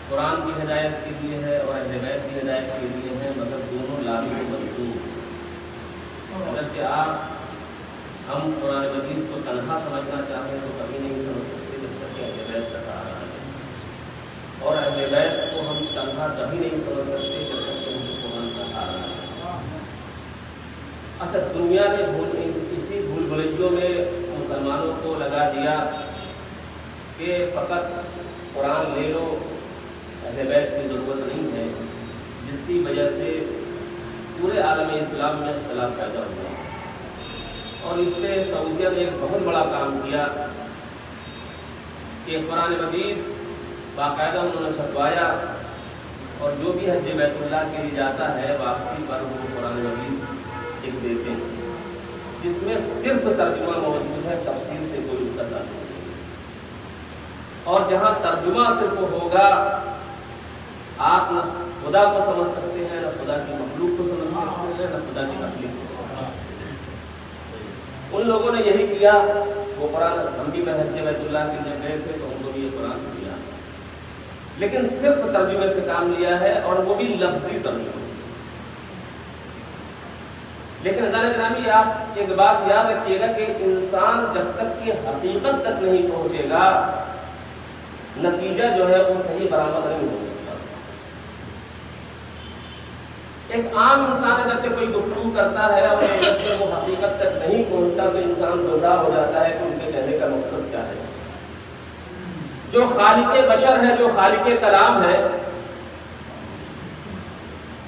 कुरान की हिदायत के लिए है और अहले बैत की हिदायत के लिए है, मगर दोनों लाज़िम मज़लूम। अगर कि हम कुरान मजीद को तन्हा समझना चाहें तो कभी नहीं समझ सकते जब तक कि अहले बैत का सहारा है, और अहले बैत को हम तन्हा कभी नहीं समझ सकते जब तक कि उनको कुरान का सहारा है। अच्छा, दुनिया ने इसी भूल भुलैयों में मुसलमानों को लगा दिया कि फ़कत कुरान ले लो, अहले बैत की ज़रूरत नहीं है, जिसकी वजह से पूरे आलम इस्लाम में इख्तिलाफ पैदा हुआ। और इसमें सऊदिया ने एक बहुत बड़ा काम किया कि कुरान मजीद बाकायदा उन्होंने छपवाया, और जो भी हज बैतुल्लाह के लिए जाता है वापसी पर वो कुरान मजीद एक देते हैं, जिसमें सिर्फ तर्जुमा मौजूद है, तफसीर से कोई उसका ताल्लुक नहीं। और जहाँ तर्जुमा सिर्फ होगा, आप न खुदा को समझ सकते हैं, न खुदा की मखलूक को समझ सकते हैं, न खुदा की तख्लीक को समझ सकते हैं। उन लोगों ने यही किया। वो कुरान, हम भी हज बैतुल्लाह के जब गए थे तो उनको भी ये कुरान दिया, लेकिन सिर्फ तर्जुमे से काम लिया है, और वो भी लफ्जी तर्जुमा। लेकिन ज़ाहिर ग्रामी, आप एक बात याद रखिएगा कि इंसान जब तक कि हकीकत तक नहीं पहुंचेगा, नतीजा जो है वो सही बराबर नहीं हो सकता। एक आम इंसान अगर से कोई गुफ्तगू करता है और अगर वो हकीकत तक नहीं पहुंचता तो इंसान गुमराह हो जाता है कि उनके कहने का मकसद क्या है। जो खालिके बशर है, जो खालिके कलाम है,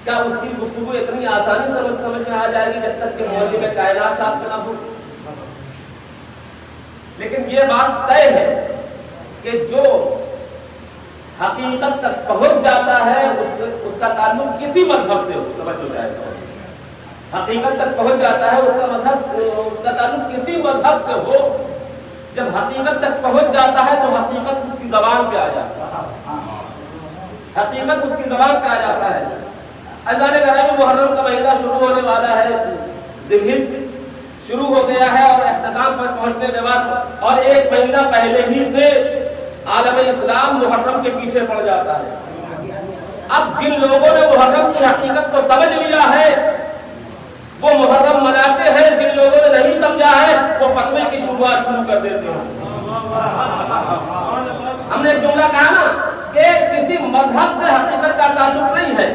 क्या उसकी गुफ्तगू इतनी आसानी समझ में आ जाएगी जब तक कि मौजूद में कायनात साफ ना हो। लेकिन ये बात तय है कि जो हकीकत तक पहुंच जाता है, उसका ताल्लुक किसी मजहब से हो, तवज्जो जाए तो हकीकत तक पहुंच जाता है, उसका ताल्लुक किसी मजहब से हो। जब हकीकत तक पहुंच जाता है तो हकीकत उसकी जबान पे आ जाता है, हकीकत उसकी जबान पे आ जाता है। अज़ान गरामी मुहर्रम का महीना शुरू होने वाला है, ज़िलहिज्जा शुरू हो गया है और इख्तिताम पर पहुंचने के बाद और एक महीना पहले ही से आलम इस्लाम मुहर्रम के पीछे पड़ जाता है। अब जिन लोगों ने मुहर्रम की हकीकत को समझ लिया है वो मुहर्रम मनाते हैं, जिन लोगों ने नहीं समझा है वो फतवे की शुरुआत शुरू कर देते हैं। हमने एक जुमला कहा ना कि किसी मजहब से हकीकत का ताल्लुक नहीं है,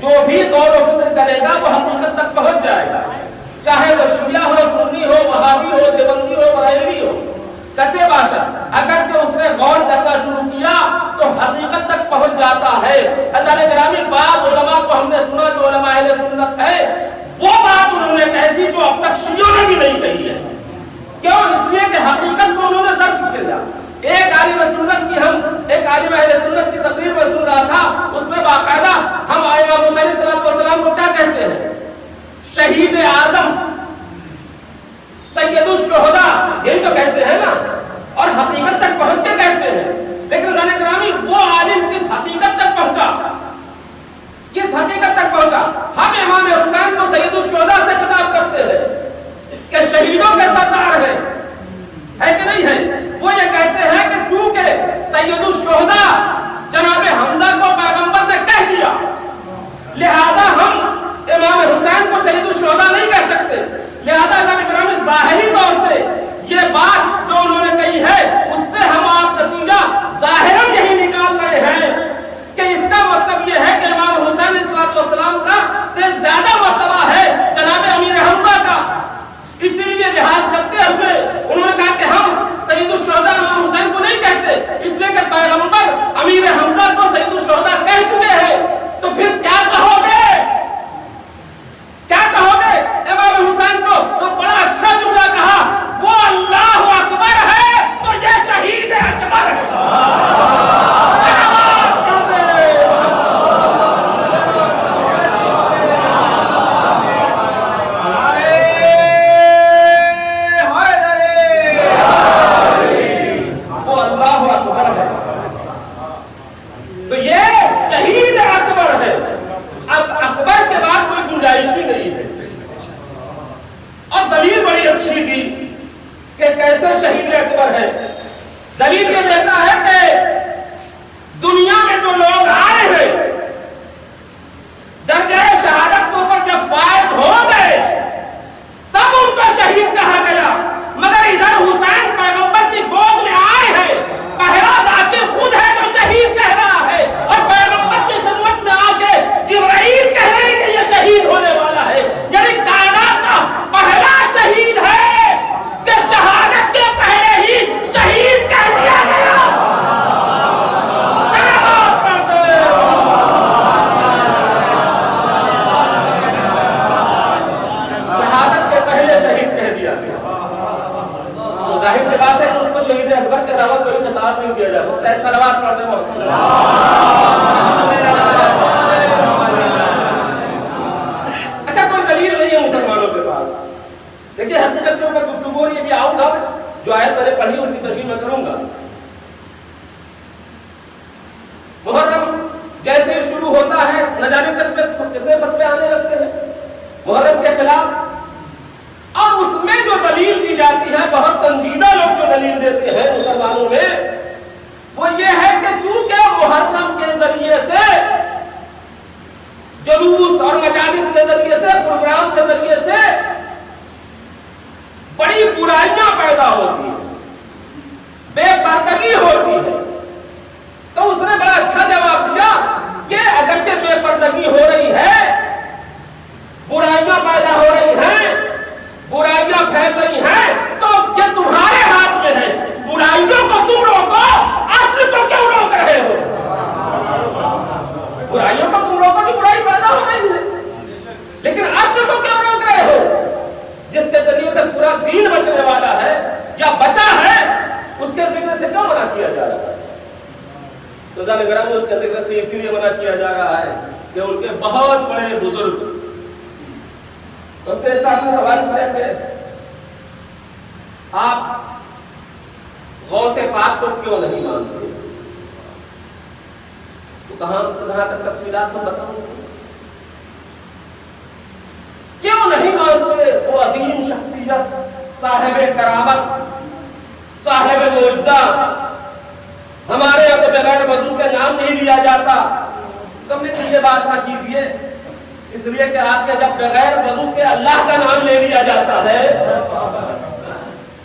जो भी गौर व फिक्र करेगा वो हकीकत तक पहुंच जाएगा, चाहे वो शिया हो, सुन्नी हो, वहाबी हो, देवबंदी हो, बरेलवी हो, कसे बाशा। अगर जो उसने गौर करना शुरू किया तो हकीकत तक पहुंच जाता है। अज़ान गिरामी बात उलमा को हमने सुना जो उलमा अहले सुन्नत है वो बात उन्होंने कह दी जो अब तक शियों ने भी नहीं कही है। क्यों? इसलिए कि हकीकत को उन्होंने दर्ज किया। एक आलिम अहले सुन्नत की तकरीर में सुन रहा था, उसमें बाकायदा हम इमाम हुसैन अलैहिस्सलाम को क्या कहते हैं? शहीद आजम, सैयदुश शुहदा, यही तो कहते हैं ना, और हकीकत तक पहुंच के कहते हैं। लेकिन अज़ान गिरामी वो आलिम किस हकीकत तक पहुंचा, किस हकीकत तक पहुंचा? हम इमाम हुसैन को सैयदुश शुहदा से खिताब करते हैं कि शहीदों के सरदार है कि नहीं है? वो ये कहते हैं कि चूंकि सैयदुश शुहदा जनाब हमजा को पैगंबर ने कह दिया, लिहाजा हम इमाम हुसैन को सैयदुश शुहदा नहीं कह सकते। लिहाजा ज़ाहिरी तौर से ये बात जो उन्होंने कही है उससे हम आप नतीजा ज़ाहिरन यही निकाल रहे हैं कि इसका मतलब ये है कि इमाम हुसैन अलैहिस्सलाम का से ज्यादा मर्तबा है जनाब अमीर हमजा का। इसलिए लिहाज करते हुए उन्होंने कहा कि हम सैयदुश शुहदा इमाम हुसैन को नहीं कहते, इसलिए कि पैगंबर अमीर हमजा को सैयदुश शुहदा कह चुके हैं। तो फिर क्या कहोगे, क्या कहोगे इमाम हुसैन को? तो बड़ा अच्छा जुमला कहा, वो अल्लाहु अकबर है तो ये शहीद अकबर है। वो अल्लाहु अकबर है तो ये शहीद अकबर है। अब अकबर के बाद कोई गुंजाइश भी नहीं है। और दलील बड़ी अच्छी थी कि कैसे शहीद अकबर है। दलील ये देता है कि दुनिया में जो लोग आए हैं दर्जा शहादत के ऊपर जब फायज हो गए तब उनको शहीद कहा गया। मगर इधर हुसैन पैगंबर की गोद में आए हैं, पहला जाकिर खुद है जो शहीद कह रहा है, और पैगंबर की खिदमत में आके जिब्राइल कह रहे हैं कि ये शहीद होने वाला है। यानी कायनात का पहला शहीद है कि शहादत के पहले ही शहीद कह दिया गया। शहादत के पहले शहीद कह दिया गया तो जाहिर सी बात है कि उसको शहीद अकबर के अलावा कोई खिताब नहीं दिया जा सकता है। सलावत पढ़ दे मोहम्मद। अच्छा, कोई दलील नहीं है मुसलमानों के पास। देखिए हकीकत के ऊपर गुफ्तगू हो रही है, भी आऊंगा, जो आयत मैंने पढ़ी उसकी तशरीह में करूंगा। मुहर्रम जैसे शुरू होता है न जाने कितने फतवे आने लगते हैं मुहर्रम के खिलाफ, और उसमें जो दलील दी जाती है, बहुत संजीदा लोग जो दलील देते हैं मुसलमानों में, वो ये है कि चूंकि मुहर्रम के जरिए से, जुलूस और मजालिस के जरिए से, प्रोग्राम के जरिए से बड़ी बुराइयां पैदा होती है, बेपर्दगी होती है। तो उसने बड़ा अच्छा जवाब दिया कि अगरचे बेपर्दगी हो रही है, बुराइयां पैदा हो रही हैं, बुराइयां फैल रही हैं, तो ये तुम्हारे हाथ में है। बुराइयों को तुम रोको, असर को क्यों रोक रहे हो? बुराइयों को तुम रोको जो बुराई पैदा हो रही है, लेकिन असर को क्यों रोक रहे हो? जिसके जरिए से पूरा दीन बचने वाला है या बचा है, उसके जिक्र से क्यों मना किया जा रहा है? तो जानगराम उसका जिक्र से इसीलिए मना किया जा रहा है कि उनके बहुत बड़े बुजुर्ग उनसे साथ में सवाल किया थे, आप गौसे पाक को क्यों नहीं मानते? तो कहां तक तफसीलात हम बताऊंगे, क्यों नहीं मानते? वो अजीम शख्सियत, साहिब करामत, साहिब मुअज्जा, हमारे यहाँ तो बगैर वजू के नाम नहीं लिया जाता। कभी तो ये बात ना कीजिए, इसलिए कि आपके जब बगैर वजू के अल्लाह का नाम ले लिया जाता है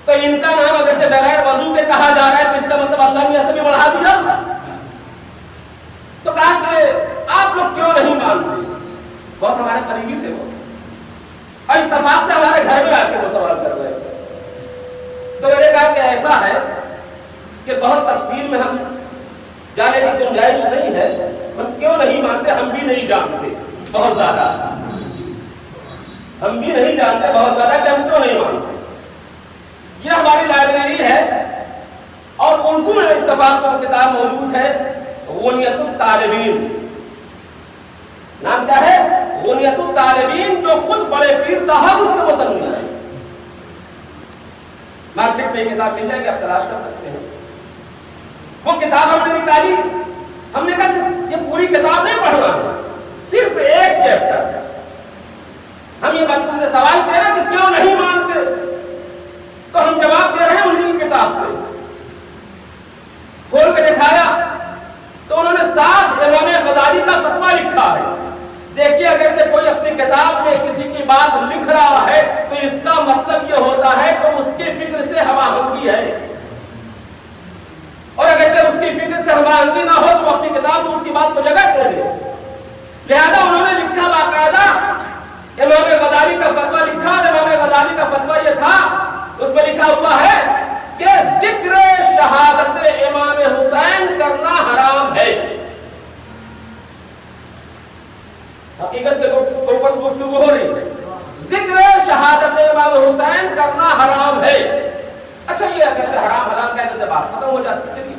तो इनका नाम अगर से बगैर वजू के कहा जा रहा है तो इसका मतलब अल्लाह ने ऐसे भी बढ़ा दिया। तो कहा कि आप लोग क्यों नहीं मानते? बहुत हमारे करीबी थे वो, और इत्तेफाक से हमारे घर में आके वो सवाल कर रहे थे। तो मैंने कहा कि ऐसा है कि बहुत तफसील में हम जाने की गुंजाइश नहीं है, हम क्यों नहीं मानते, हम भी नहीं जानते बहुत ज्यादा, हम भी नहीं जानते बहुत ज्यादा कि हम क्यों नहीं मानते। यह हमारी लाइब्रेरी है और उर्दू में इत्तेफाक से किताब मौजूद है, गुनियतुत तालिबीन नाम क्या है? गुनियतुत तालिबीन, जो खुद बड़े पीर साहब उसके मुसन्निफ है। मार्केट में किताब मिल जाएगी, आप तलाश कर सकते हैं। वो किताब हमने निकाली, हमने कहा ये पूरी किताब नहीं पढ़ना है, सिर्फ एक चैप्टर। हम ये बात तुमने सवाल किया ना कि क्यों नहीं मानते, तो हम जवाब दे रहे हैं उन्हीं की किताब से। खोल के दिखाया तो उन्होंने साफ इमाम गजाली का फतवा लिखा है। देखिए, अगर से कोई अपनी किताब में किसी की बात लिख रहा है तो इसका मतलब ये होता है कि उसकी फिक्र से हवाहंगी है, और अगर से उसकी फिक्र से हवाहंगी ना हो तो अपनी किताब में उसकी बात को जगह दे दे। लिहाजा उन्होंने लिखा बाकायदा इमाम गजाली का फतवा लिखा। इमाम गजाली का फतवा यह था, उसमें लिखा हुआ है कि जिक्र शहादत इमाम हुसैन करना हराम है। हकीकत के ऊपर गुफ्तगू हो रही है, जिक्र शहादत इमाम हुसैन करना हराम है। अच्छा, ये अगर से हराम हराम कहते तो बात खत्म हो जाती। चलिए,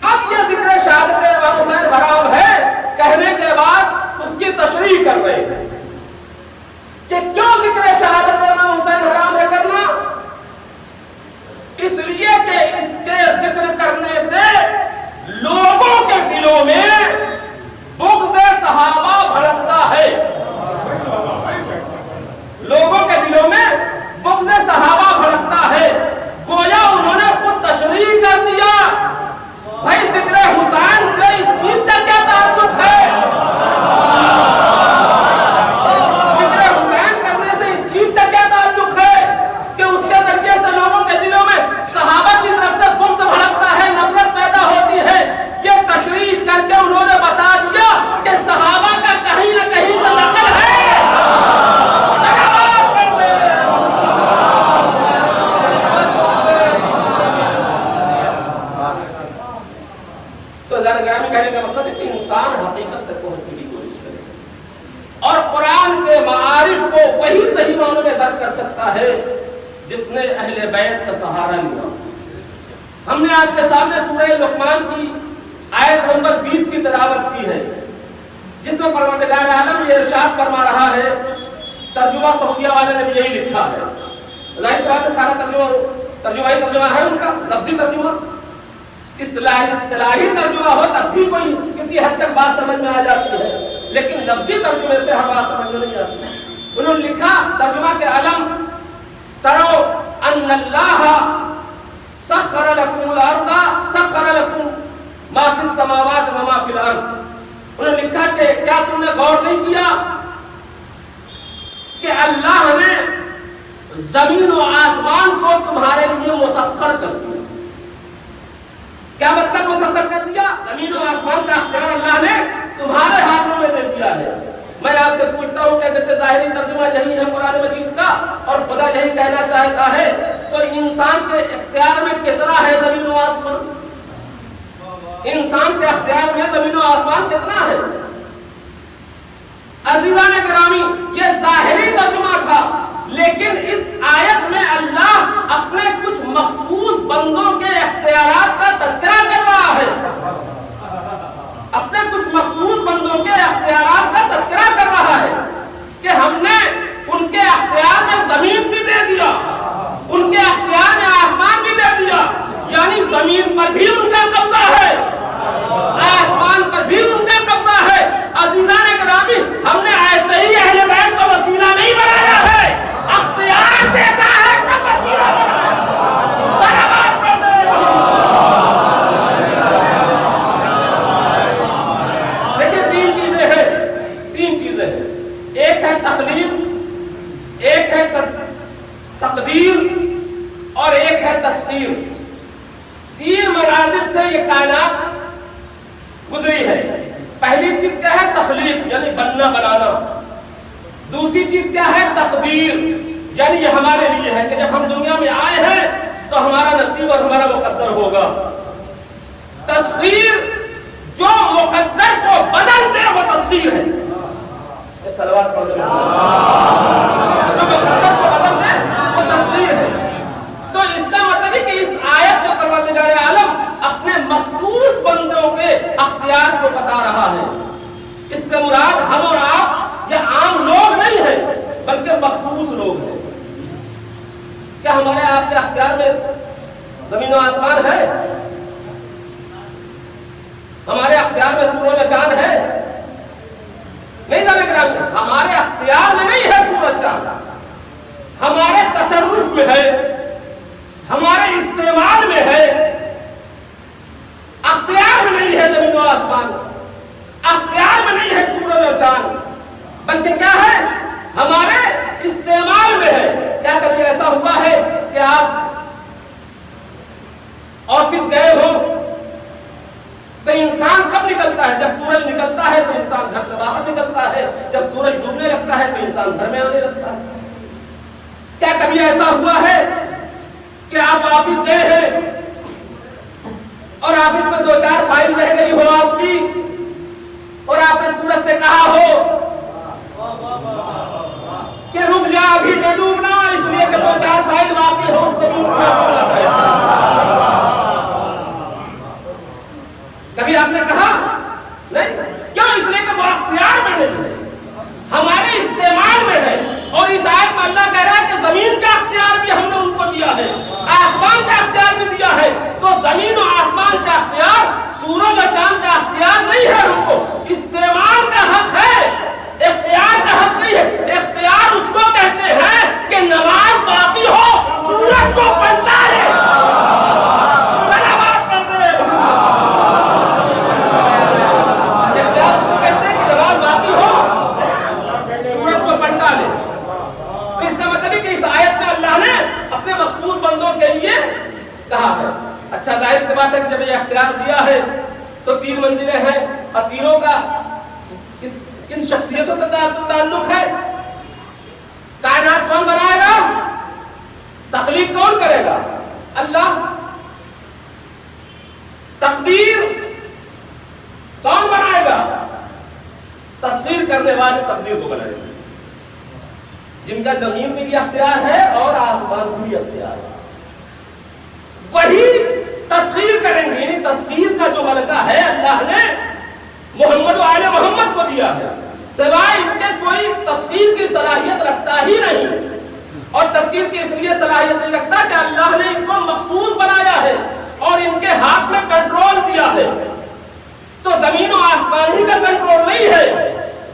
अब ये जिक्र शहादत इमाम हुसैन हराम है कहने के बाद उसकी तशरीह कर रहे हैं कि क्यों जिक्र शहादत इमाम हुसैन हराम है करना। इसलिए कि इसके जिक्र करने से लोगों के दिलों में बुग़्ज़ सहाबा भड़कता है, लोगों के दिलों में बुग़्ज़ सहाबा भड़कता है। गोया उन्होंने खुद तशरीह कर दिया, भाई जिक्र हुसैन से इस चीज का क्या ताल्लुक है? जिक्र हुसैन करने से इस चीज का क्या ताल्लुक है कि उसके नतीजे से लोगों के दिलों में सहाबा की तरफ से बुग़्ज़ भड़कता है, नफरत पैदा होती है। ये तशरीह करके उन्होंने बता दिया कि सहाबा का कहीं ना कहीं से नकल है। तो ज़ाहिर कहने का मकसद है कि इंसान हकीकत तक पहुंचने की कोशिश करे, और कुरान के मारिफ को वही सही मानों में दर्ज कर सकता है जिसने अहले बैत का सहारा लिया। हमने आपके सामने सूरह लुक़मान की आयत नंबर 20 की तिलावत की है, जिसमें परवरदिगार आलम ये इरशाद फरमा रहा है। तर्जुमा सऊदिया वाले ने भी यही लिखा है। जाहिर सी बात है, सारा तर्जुमा है उनका लफ्जी तर्जुमा। इस्तिलाही तर्जुमा हो तब भी कोई किसी हद तक बात समझ में आ जाती है, लेकिन लफ्जी तर्जुमे से हर बात समझ में नहीं आती। उन्होंने लिखा तर्जुमा के अलम, तरो अन्नल्लाह सख्खर लकुमुल अर्ज़ सख्खर लकुम मा फिस समावात व मा फिल अर्ज़। उन्होंने लिखा कि क्या तुमने गौर नहीं किया कि अल्लाह ने जमीन और आसमान को तुम्हारे लिए मुसख्खर कर दिया। क्या मतलब मुसख्खर कर दिया? जमीन और आसमान का अख्तियार अल्लाह ने तुम्हारे हाथों में दे दिया है। मैं आपसे पूछता हूं कि अगर ज़ाहिरी तर्जुमा यही है कुरान मजीद का और खुदा यही कहना चाहता है, तो इंसान के इख्तियार में कितना है जमीन और आसमान? इंसान के इख्तियार में जमीन और आसमान कितना है? अज़ीज़ान गिरामी, ये ज़ाहिरी तर्जुमा था, लेकिन इस आयत में अल्लाह अपने कुछ मखसूस बंदों के इख्तियारात का तज़किरा कर रहा है। तकदीर, यानी ये हमारे लिए है कि जब हम दुनिया में आए हैं तो हमारा नसीब और हमारा मुकद्दर होगा। तस्खीर जो मुकद्दर को बदल दे वो तस्खीर है। सलवात पढ़ दो। जो मुकद्दर को बदल दे वो तस्खीर है। तो इसका मतलब है कि इस आयत में परवरदिगार आलम अपने मखसूस बंदों के अख्तियार को बता रहा है। इससे मुराद हम और आप या आम लोग नहीं है, बल्कि मखसूस लोग हैं। क्या हमारे आपके अख्तियार में जमीन और आसमान है? हमारे अख्तियार में सूरज और चांद है? नहीं जाने ग्राम, हमारे अख्तियार में नहीं है सूरज चांद, हमारे तसर्रुफ में है, हमारे इस्तेमाल में है। अख्तियार में नहीं है जमीन और आसमान, अख्तियार में नहीं है सूरज और चांद, बल्कि क्या है? हमारे इस्तेमाल में है। क्या कभी ऐसा हुआ है कि आप ऑफिस गए हो तो इंसान कब निकलता है? जब सूरज निकलता है तो इंसान घर से बाहर निकलता है, जब सूरज डूबने लगता है तो इंसान घर में आने लगता है। क्या कभी ऐसा हुआ है कि आप ऑफिस गए हैं और ऑफिस में 2-4 फाइल रह गई हो आपकी और आपने सूरज से कहा हो कि रुक जा, अभी न डूबना, इसलिए कि 2-4 फाइल बाकी हो उसको भी कभी आपने कहा? नहीं। क्यों? इसलिए कि वो अख्तियार में नहीं है, हमारे इस्तेमाल में है। और इस आयत में अल्लाह कह रहा है कि जमीन का अख्तियार भी हमने उनको दिया है, आसमान का अख्तियार भी दिया है। तो जमीन और आसमान का अख्तियार, सूरज और चांद का अख्तियार नहीं है हमको, इस्तेमाल का हक है, इख्तियार का हक नहीं है। इख्तियार उसको कहते हैं कि नमाज बाकी हो, सूरज को पलटा है। सलावत पढ़ते हैं। इख्तियार उसको कहते हैं कि नमाज बाकी हो, सूरज को पलटा ले। तो इसका मतलब है कि इस आयत में अल्लाह ने अपने मखसूस बंदों के लिए कहा है। अच्छा, जाहिर सी बात है कि जब ये इख्तियार दिया है तो 3 मंजिलें हैं और तीनों का इन शख्सियतों का ताल्लुक है। कायनात कौन बनाएगा? तख्लीक कौन करेगा? अल्लाह। तकदीर कौन बनाएगा? तस्खीर करने वाले तकदीर को बनाएगा, जिनका जमीन में भी अख्तियार है और आसमान में भी अख्तियार है, वही तस्खीर करेंगे। तस्खीर का जो मलका है अल्लाह ने मोहम्मद व आले मोहम्मद को दिया है, सिवाय इनके कोई तस्खीर की सलाहियत रखता ही नहीं। और तस्खीर की इसलिए सलाहियत नहीं रखता कि अल्लाह ने इनको मखसूस बनाया है और इनके हाथ में कंट्रोल दिया है। तो जमीन और आसमान ही का कंट्रोल नहीं है,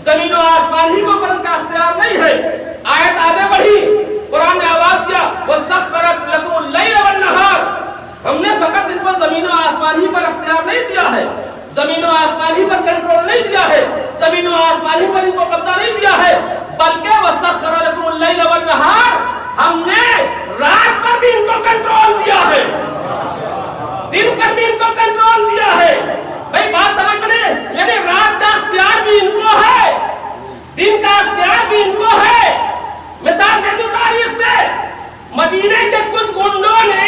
जमीन और आसमान ही को पर उनका अख्तियार नहीं है। आयत आगे बढ़ी, कुरान ने आवाज दिया, वसख्खरत लकुमुल लैल वन नहार। हमने फकत इनको जमीन और आसमान ही पर अख्तियार नहीं दिया है, जमीन और आसमान ही पर कंट्रोल नहीं दिया है, जमीन और आसमान ही पर इनको कब्जा नहीं दिया है, बल्कि वसख्खर लकुमुल लैल वन नहार, हमने रात पर भी इनको कंट्रोल दिया है, दिन पर भी इनको कंट्रोल दिया है। भाई बात समझ में? यानी रात का अख्तियार भी इनको है, दिन का अख्तियार भी इनको है। मिसाल दे दूं तारीख से, मदीने के कुछ गुंडों ने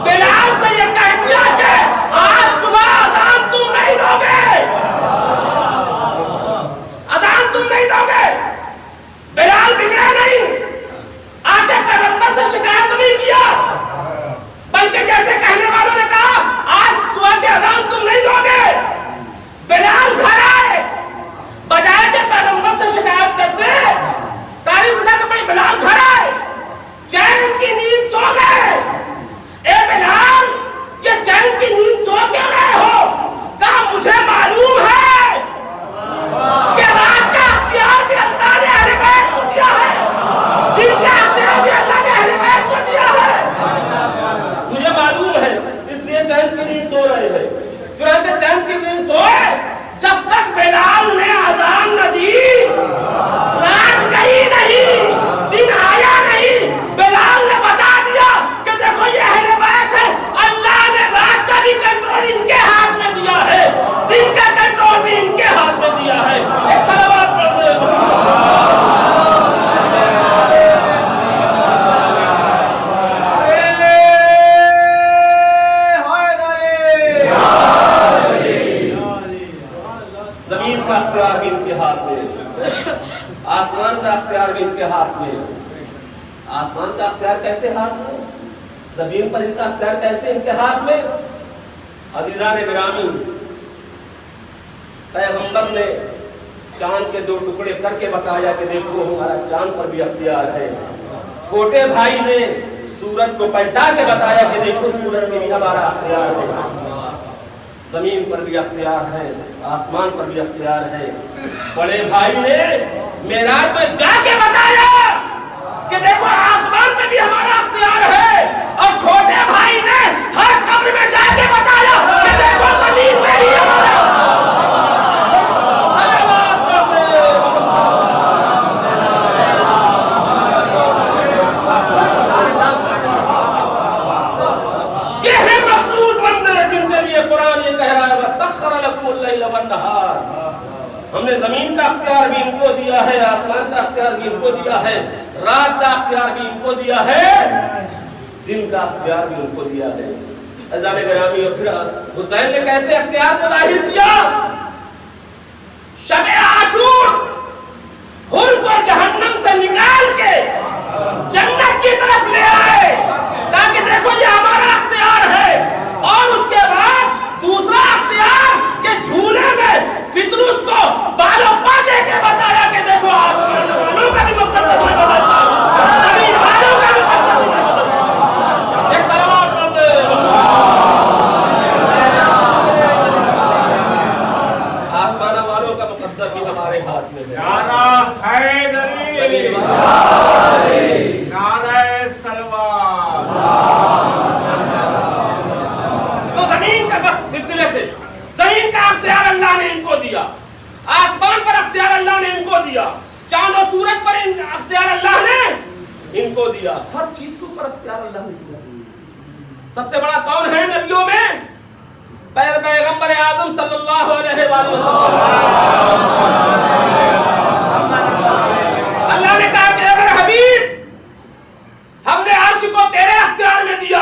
बिलाल से ये कह दिया कि आज सुबह अजान तुम नहीं दोगे, अजान तुम नहीं दोगे। बिलाल बिगड़ा नहीं, आके पैगंबर से शिकायत नहीं किया, बल्कि जैसे कहने वालों ने कहा आज सुबह के अजान तुम नहीं दोगे, बिलाल घर आए, बजाय के पैगंबर से शिकायत करते तारीफ उठा के भाई बिलाल घर आए, चैन की नींद सो गए। ए बिलाल, ये चैन की नींद सो क्यों रहे हो? कहा मुझे मालूम है कि रात का अख्तियार भी अल्लाह ने अहले बैत को दिया है, दिन का अख्तियार भी अल्लाह ने अहले बैत को दिया है। मुझे मालूम है, इसलिए चैन की नींद सो रहे हैं। चुनांचे चैन की नींद सोए जब तक बिलाल ने अजान न दी, रात गई नहीं, दिन आया नहीं। बिलाल ने बता दिया कि देखो ये अहले बैत है, अल्लाह ने रात का भी कंट्रोल इनके हाथ में दिया है, दिन का कंट्रोल भी इनके हाथ में दिया है। एक सलावत पढ़ते हैं। आसमान का अख्तियार भी इनके हाथ में है। आसमान का अख्तियार कैसे हाथ में, जमीन पर इनका अख्तियार कैसे इनके हाथ में। अज़ीज़ान गिरामी, पैगंबर ने चांद के 2 टुकड़े करके बताया कि देखो हमारा चांद पर भी अख्तियार है। छोटे भाई ने सूरज को पलटा के बताया कि देखो सूरज में भी हमारा अख्तियार है। जमीन पर भी अख्तियार है, आसमान पर भी अख्तियार है। बड़े भाई ने मेराज में जाके बताया कि देखो आसमान में भी हमारा अख्तियार है, और छोटे भाई ने हर कब्र में जाके बताया कि देखो जमीन में भी हमारा। ये है मखसूस बंदे जिनके लिए कुरान ये कह रहा है वसख्खर लकुमुल लैल वन नहार। हमने जमीन का अख्तियार भी इनको दिया है, आसमान का अख्तियार भी इनको दिया है, रात का अख्तियार भी इनको दिया है, दिन का अख्तियार भी इनको दिया है। अज़ान गिरामी, और फिर हुसैन ने कैसे अख्तियार को जाहिर किया। शब-ए आशूर हुर को जहन्नम से निकाल के जन्नत की तरफ ले आए ताकि देखो ये हमारा अख्तियार है। और उसके बाद दूसरा अख्तियार के झूले में फितरूस को बालों पा दे के बताया कि देखो आसमान वालों का भी मुकद्दर मैं बदलता हूं, जमीन वालों का भी मुकद्दर मैं बदलता हूं। एक सलावत पढ़ते आसमान वालों का मुकद्दर भी हमारे हाथ में है। नारा हैदरी, नारा सलवार। तो जमीन का बस सिलसिले से जमीन का अख्तियार अल्लाह ने इनको दिया, आसमान पर अख्तियार अल्लाह ने इनको दिया, चांद और सूरज पर अख्तियार अल्लाह ने इनको दिया, हर चीज के ऊपर अख्तियार अल्लाह ने दिया। सबसे बड़ा कौन है नबियों में? पैगंबर आजम सल्लल्लाहु अलैहि वसल्लम। अल्लाह ने कहा कि अगर हबीब, हमने अर्श को तेरे अख्तियार में दिया,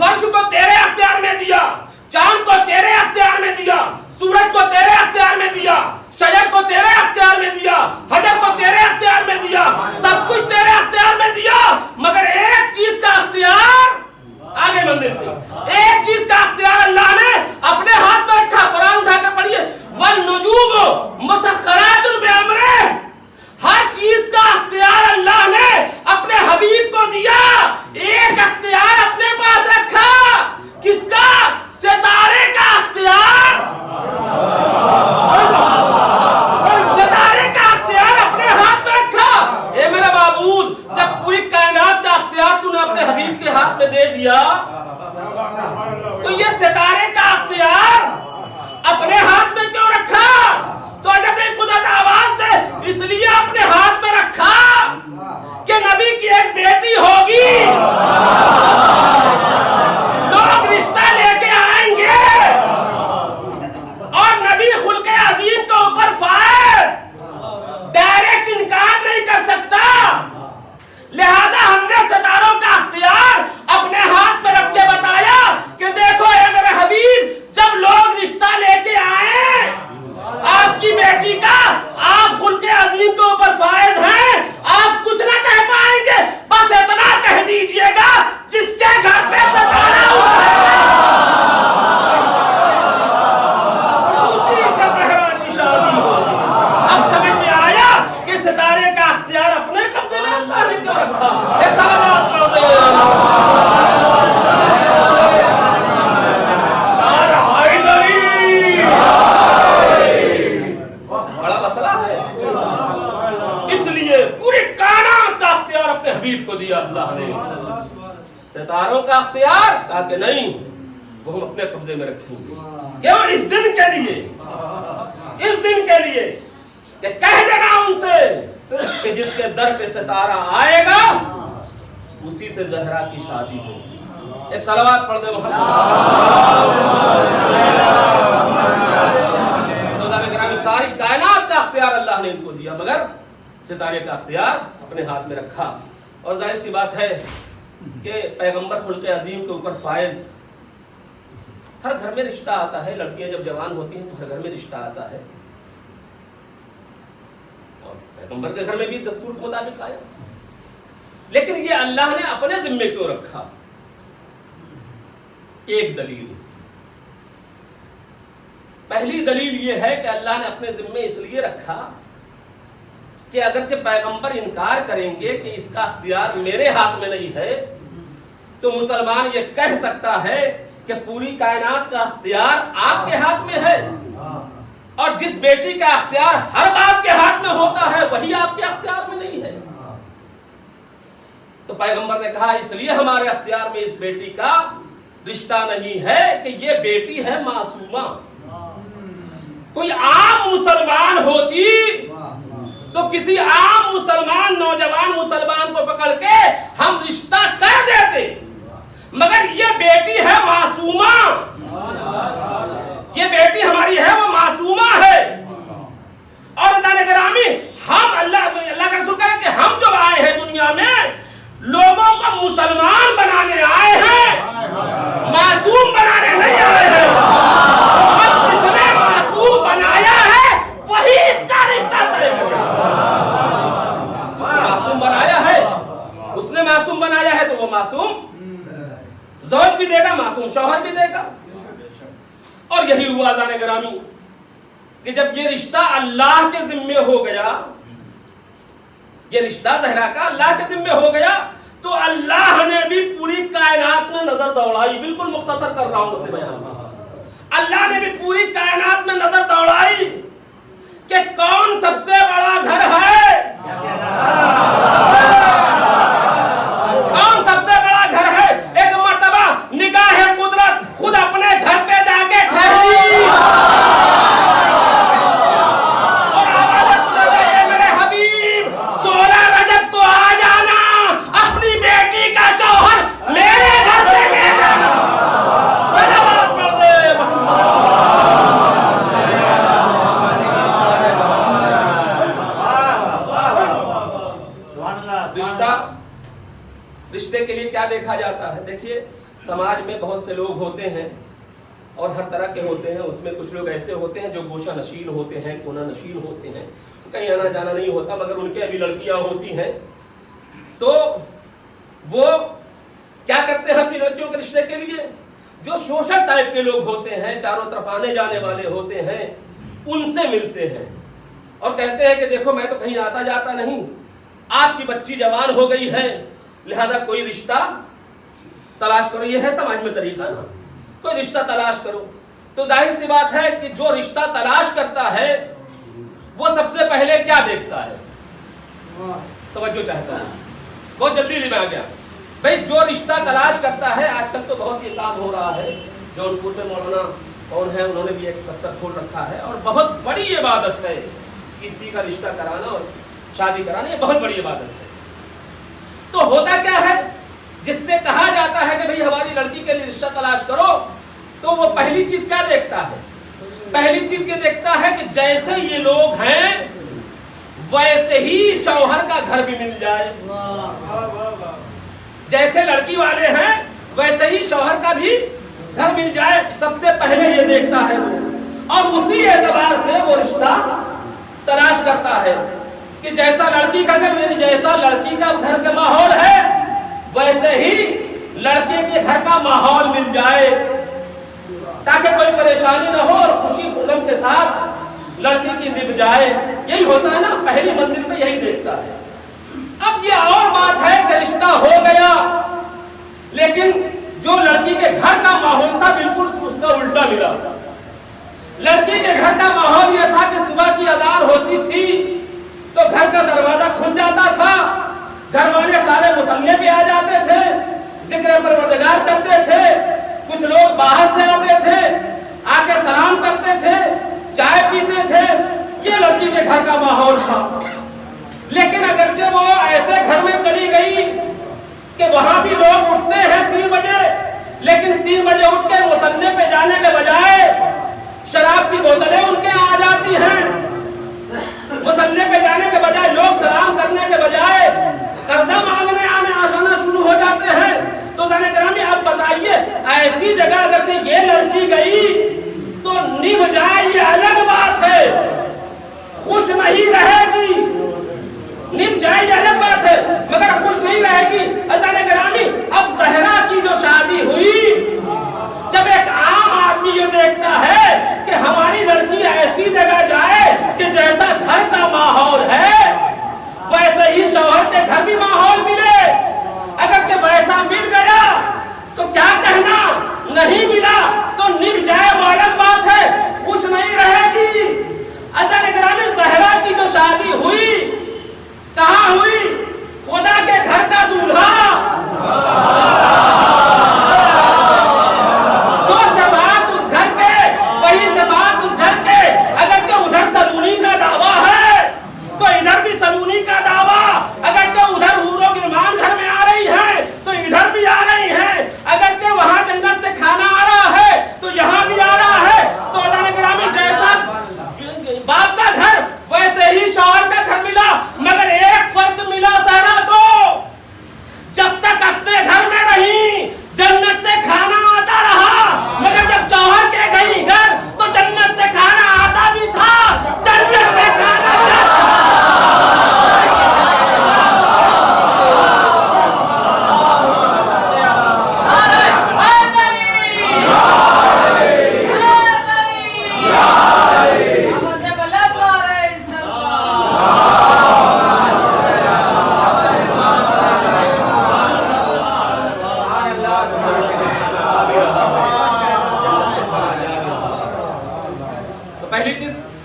फर्श को तेरे अख्तियार में दिया, चांद को तेरे अख्तियार में दिया, सूरज को तेरे अख्तियार में दिया, शजर को तेरे अख्तियार में दिया, हजर को तेरे अख्तियार में दिया, सब कुछ तेरे अख्तियार में दिया, मगर एक चीज का अख्तियार आगे मंदिर पे, एक चीज का अख्तियार अल्लाह ने अपने हाथ में रखा। कुरान उठा के पढ़िए, वल नुजूम मुसख्खरातुन बिअम्रे। हर चीज का अख्तियार अल्लाह ने अपने हबीब को दिया, एक अख्तियार अपने पास रखा। किसका? सितारे का अख्तियार। सितारे का अख्तियार अपने हाथ में रखा। ए मेरा बाबूद, जब पूरी कायनात का अख्तियार तूने अपने हबीब के हाथ में दे दिया, तो ये सितारे का अख्तियार अपने हाथ में क्यों रखा? तो जब एक कुदरत आवाज दे इसलिए अपने हाथ में रखा कि नबी की एक बेटी होगी, लोग रिश्ता लेके आएंगे, और नबी खुल्के अजीम के ऊपर फायज डायरेक्ट इनकार नहीं कर सकता। लिहाजा हमने सितारों का अख्तियार अपने हाथ में रख के बताया कि देखो ये मेरे हबीब, जब लोग रिश्ता लेके आए आपकी बेटी का, आप खुल्के अजीम के ऊपर फायज हैं, आप कुछ ना कह पाएंगे, बस इतना कह दीजिएगा जिसके घर पे सितारा हुआ है उसी से ज़हरा की शादी होगी। अब समझ में आया कि सितारे का अख्तियार अपने कब्जे में अल्लाह ने क्यों रखा। ऐसा बात पढ़ते बड़ा मसला है, इसलिए पूरी कायनात का अख्तियार अपने हबीब को दिया अल्लाह ने। सितारों का अख्तियार कहा कि नहीं, वो हम अपने कब्जे में रखेंगे। क्यों? इस दिन के लिए, इस दिन के लिए कि कह देना उनसे कि जिसके दर पे सितारा आएगा उसी से ज़हरा की शादी होगी। एक सलावत पढ़ दे मोहम्मद। सारी कायनात का अख्तियार अल्लाह ने इनको दिया, मगर सितारे का अख्तियार अपने हाथ में रखा। और जाहिर सी बात है कि पैगंबर खुल्के अजीम के ऊपर फायज, हर घर में रिश्ता आता है। लड़कियां जब जवान होती हैं तो हर घर में रिश्ता आता है, और पैगंबर के घर में भी दस्तूर के मुताबिक आया। लेकिन ये अल्लाह ने अपने जिम्मे क्यों रखा? एक दलील, पहली दलील ये है कि अल्लाह ने अपने जिम्मे इसलिए रखा कि अगरचे पैगंबर इनकार करेंगे कि इसका अख्तियार मेरे हाथ में नहीं है, तो मुसलमान ये कह सकता है कि पूरी कायनात का अख्तियार आपके हाथ में है, और जिस बेटी का अख्तियार हर बाप के हाथ में होता है वही आपके अख्तियार में नहीं है। तो पैगंबर ने कहा इसलिए हमारे अख्तियार में इस बेटी का रिश्ता नहीं है कि ये बेटी है मासूमा। कोई आम मुसलमान होती तो किसी आम मुसलमान नौजवान मुसलमान को पकड़ के हम रिश्ता कर देते, मगर ये बेटी है मासूमा, ये बेटी हमारी है वो मासूमा है। और गिरामी हम अल्लाह का रसूल कह रहे कि हम जो आए हैं दुनिया में लोगों को मुसलमान बनाने आए हैं, मासूम बनाने नहीं आए हैं। और जिसने मासूम बनाया है वही इसका रिश्ता तय करेगा। मासूम बनाया है, उसने मासूम बनाया है तो वो मासूम ज़ौज भी देगा, मासूम शौहर भी देगा। और यही हुआ जाने गिरामी कि जब ये रिश्ता अल्लाह के जिम्मे हो गया, ये रिश्ता ज़हरा का अल्लाह के जिम्मे हो गया, तो अल्लाह ने भी पूरी कायनात में नजर दौड़ाई। बिल्कुल मुख्तसर कर रहा हूं बयान। अल्लाह ने भी पूरी कायनात में नजर दौड़ाई कि कौन सबसे बड़ा घर है, कौन सबसे बड़ा घर है। एक मर्तबा निगाह कुदरत खुद अपने घर पे जाके ठहरी और आवाज़ कुदरत है, मेरे हबीब 16 रजब को आ जाना, अपनी बेटी का जौहर मेरे घर से ले जाना। सलावत पढ़ दे रिश्ते के लिए क्या देखा जाता है? देखिए समाज में बहुत से लोग होते हैं और हर तरह के होते हैं। उसमें कुछ लोग ऐसे होते हैं जो गोशा नशील होते हैं, कोना नशील होते हैं, कहीं आना जाना नहीं होता, मगर उनके अभी लड़कियां होती हैं तो वो क्या करते हैं अपनी लड़कियों के रिश्ते के लिए? जो सोशल टाइप के लोग होते हैं, चारों तरफ आने जाने वाले होते हैं, उनसे मिलते हैं और कहते हैं कि देखो मैं तो कहीं आता जाता नहीं, आपकी बच्ची जवान हो गई है, लिहाजा कोई रिश्ता तलाश करो। ये है समाज में तरीका ना, कोई रिश्ता तलाश करो। तो जाहिर सी बात है कि जो रिश्ता तलाश करता है वो सबसे पहले क्या देखता है? तवज्जो चाहता है, बहुत जल्दी में आ गया भाई। जो रिश्ता तलाश करता है, आजकल तो बहुत ये काम हो रहा है, जौनपुर में मौलाना कौन है उन्होंने भी एक दफ्तर खोल रखा है और बहुत बड़ी इबादत है किसी का रिश्ता कराना और शादी कराना, ये बहुत बड़ी इबादत है। तो होता क्या है, जिससे कहा जाता है कि भाई हमारी लड़की के लिए रिश्ता तलाश करो, तो वो पहली चीज क्या देखता है? पहली चीज ये देखता है कि जैसे ये लोग हैं वैसे ही शौहर का घर भी मिल जाए, जैसे लड़की वाले हैं वैसे ही शौहर का भी घर मिल जाए, सबसे पहले ये देखता है वो। और उसी एतबार से वो रिश्ता तलाश करता है कि जैसा लड़की का घर, जैसा लड़की का घर का माहौल है वैसे ही लड़के के घर का माहौल मिल जाए, ताकि कोई परेशानी ना हो और खुशी खुलम के साथ लड़की की निभ जाए। यही होता है ना, पहली मंजिल में यही देखता है। अब ये और बात है कि रिश्ता हो गया, लेकिन जो लड़की के घर का माहौल था बिल्कुल उसका उल्टा मिला। लड़की के घर का माहौल यह था कि सुबह की अजान होती थी तो घर का दरवाजा खुल जाता था, घर वाले सारे मुसल्ले पे आ जाते थे, जिक्र परवरदिगार करते थे, कुछ लोग बाहर से आते थे, आके सलाम करते थे, चाय पीते थे। ये लड़की के घर का माहौल था। लेकिन अगरचे वो ऐसे घर में चली गई कि वहां भी लोग उठते हैं 3 बजे, लेकिन 3 बजे उठ के मुसल्ले पे जाने के बजाय शराब की बोतलें उनके आ जाती हैं। मुसल्ले पे जाने के बजाय, लोग सलाम करने के बजाय कर्जा मांगने आना शुरू हो जाते हैं। तो जाने ग्रामी आप बताइए, ऐसी जगह अगर से ये लड़की गई तो निभ जाए ये अलग बात है, खुश नहीं रहेगी, जाए ये अलग बात है, मगर खुश नहीं रहेगी। अजान गिरामी, अब ज़हरा की जो शादी हुई, जब एक आम आदमी ये देखता है कि हमारी लड़की ऐसी जगह जाए कि जैसा घर का माहौल है वैसे ही शौहर के घर भी माहौल मिले, अगर जब वैसा मिल गया तो क्या कहना, नहीं मिला तो निभ जाए वो अलग बात है, खुश नहीं रहेगी। अज़ान गिरामी, ज़हरा की जो शादी हुई कहाँ हुई? खुदा के घर का दूल्हा, जो सबात उस घर के वही सबात उस घर के। अगर जो उधर सलूनी का दावा है तो इधर भी सलूनी का दावा, अगर जो उधर हूरों गिरमान घर में आ रही है तो इधर भी आ रही है, अगर जो वहां जन्नत से खाना आ रहा है तो यहाँ भी आ रहा है। तो अज़ान गिरामी, जैसा बाप का घर वैसे ही शौहर का घर मिला, मगर एक फर्क मिला ज़हरा को, जब तक अपने घर में रही जन्नत से खाना आता रहा, मगर जब शौहर के गई घर तो जन्नत से खाना आता भी था, जन्नत में खाना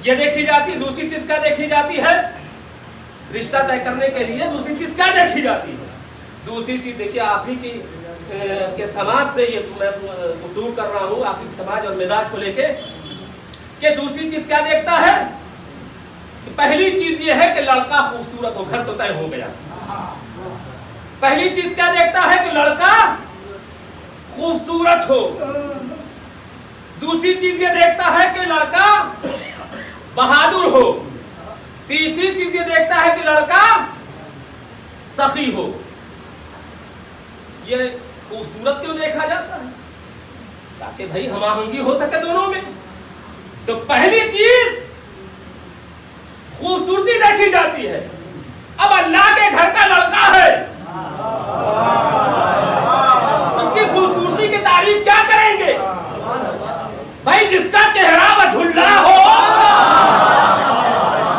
ये देखी जाती है। दूसरी चीज क्या देखी जाती है? रिश्ता तय करने के लिए दूसरी चीज क्या देखी जाती है? दूसरी चीज देखिए, आप ही की के समाज से ये मैं गुफ्तगू कर रहा हूँ, आप ही समाज और मिजाज को लेके, कि दूसरी चीज क्या देखता है? पहली चीज ये है कि लड़का खूबसूरत हो, घर तो तय हो गया। पहली चीज क्या देखता है कि लड़का खूबसूरत हो। दूसरी चीज ये देखता है कि लड़का बहादुर हो। तीसरी चीज ये देखता है कि लड़का सखी हो। ये खूबसूरत क्यों देखा जाता है? ताकि भाई हमाहंगी हो सके दोनों में। तो पहली चीज खूबसूरती देखी जाती है। अब अल्लाह के घर का लड़का है, उसकी खूबसूरती की तारीफ क्या करेंगे भाई? जिसका चेहरा वजहुल्लाह हो,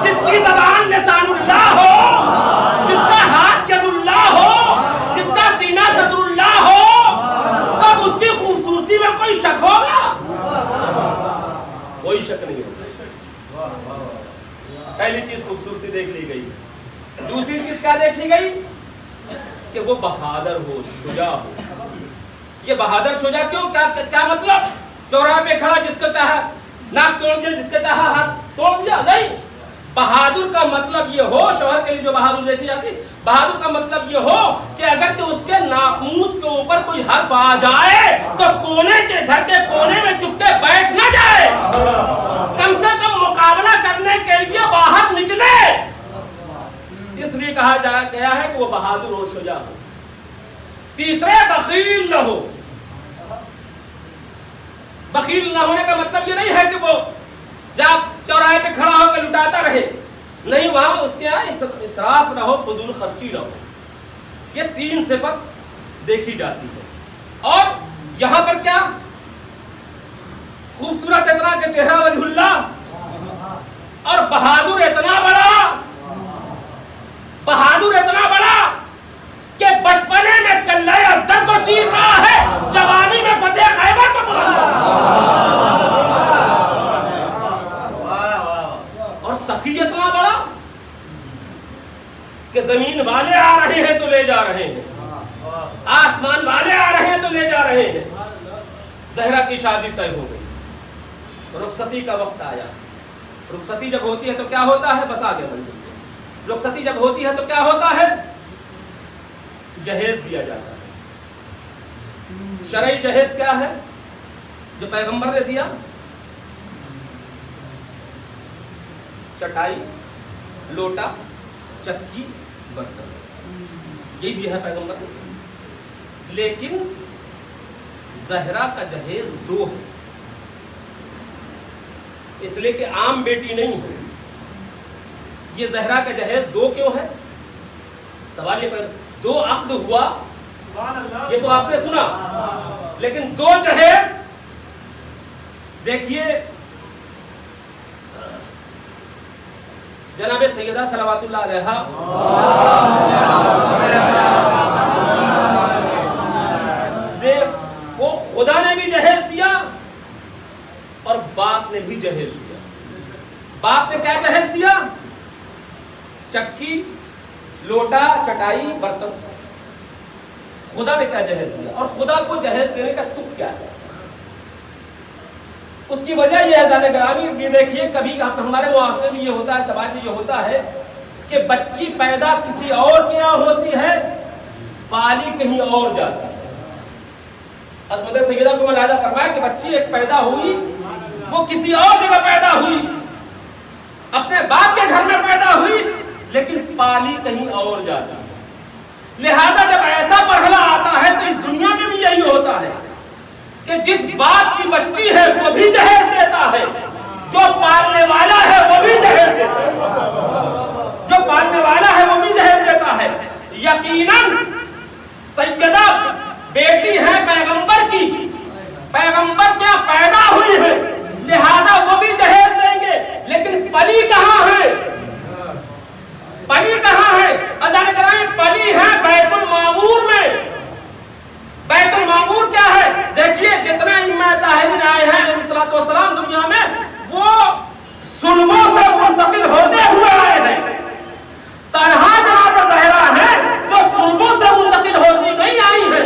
जिसकी ज़बान लिसानुल्लाह हो, जिसका हाथ यदुल्लाह हो, जिसका सीना सदरुल्लाह हो, तब उसकी खूबसूरती में कोई शक होगा? कोई शक नहीं होगा। पहली चीज खूबसूरती देख ली गई। दूसरी चीज क्या देखी गई? कि वो बहादुर हो, शुजा हो। ये बहादुर शुजा क्यों? क्या मतलब? चौराहे पे खड़ा, जिसको चाहा नाक तोड़ दिया, जिसका चाहा हाथ तोड़ दिया? नहीं। बहादुर का मतलब ये हो, शौहर के लिए जो बहादुर देखी जाती, बहादुर का मतलब ये हो कि अगर जो उसके नाखूस के ऊपर कोई हर्फ आ जाए तो कोने के घर के कोने में चुपके बैठ ना जाए, कम से कम मुकाबला करने के लिए बाहर निकले। इसलिए कहा गया है कि वो बहादुर हो, शुजा हो। तीसरे, बखील न हो। बखील न होने का मतलब ये नहीं है कि वो जब चौराहे पे खड़ा होकर लुटाता रहे, नहीं, वहां उसके यहाँ इसराफ ना हो, फजूल खर्ची ना हो। ये तीन सिफत देखी जाती है। और यहां पर क्या खूबसूरत इतना के चेहरा वजहुल्लाह, और बहादुर इतना बड़ा कि बचपने में कल्ला अस्दर को चीर रहा है, जवानी में फतेह खैबर को बुलंद। और सखी इतना बड़ा कि जमीन वाले आ रहे हैं तो ले जा रहे हैं, आसमान वाले आ रहे हैं तो ले जा रहे हैं। ज़हरा की शादी तय हो गई, रुखसती का वक्त आया। रुखसती जब होती है तो क्या होता है? बस आगे बढ़ जाइए। रुखसती जब होती है तो क्या होता है? जहेज दिया जाता है। शरई जहेज क्या है जो पैगंबर ने दिया? चटाई, लोटा, चक्की, बर्तन, यही दिया है पैगंबर ने। लेकिन ज़हरा का जहेज 2 है, इसलिए कि आम बेटी नहीं है। ये ज़हरा का जहेज 2 क्यों है? सवाल ये दो अक्द हुआ, ये तो आपने सुना, लेकिन दो जहेज देखिए, जनाब सैयदा सलावतुल्लाह अलैहा वो खुदा ने भी जहेज दिया और बाप ने भी जहेज दिया। बाप ने क्या जहेज दिया? चक्की, लोटा, चटाई, बर्तन। खुदा ने क्या जहेज दिया? और खुदा को जहेज देने का तुक क्या है? उसकी वजह यह है जाने ग्रामी, ये देखिए कभी हमारे मुआशरे में ये होता है, समाज में ये होता है कि बच्ची पैदा किसी और के यहाँ होती है, पाली कहीं और जाती है। अज़मत सैयदा को मलादा फरमाया कि बच्ची एक पैदा हुई, वो किसी और जगह पैदा हुई, अपने बाप के घर में पैदा हुई, लेकिन पाली कहीं और जाती है। लिहाजा जब ऐसा मरहला आता है तो इस दुनिया में भी यही होता है कि जिस बाप की बच्ची है वो भी जहेज देता है, जो पालने वाला है वो भी जहेज देता है, जो पालने वाला है वो भी जहेज देता है। यकीनन सैयदा बेटी है पैगंबर की, पैगंबर क्या पैदा हुई है, लिहाजा वो भी जहेज देंगे, लेकिन पली कहाँ है? पली कहाँ है? अज़ान करामी पली है बैतुल मामूर में। बैतुल मामूर क्या है? देखिए जितने इमाम ताहिरीन आए हैं अलैहिस्सलातु वस्सलाम दुनिया में, वो सुल्बों से मुंतकिल होते हुए आए हैं। तन्हा जनाब ज़हरा है जो सुल्बों से मुंतकिल होती नहीं आई है,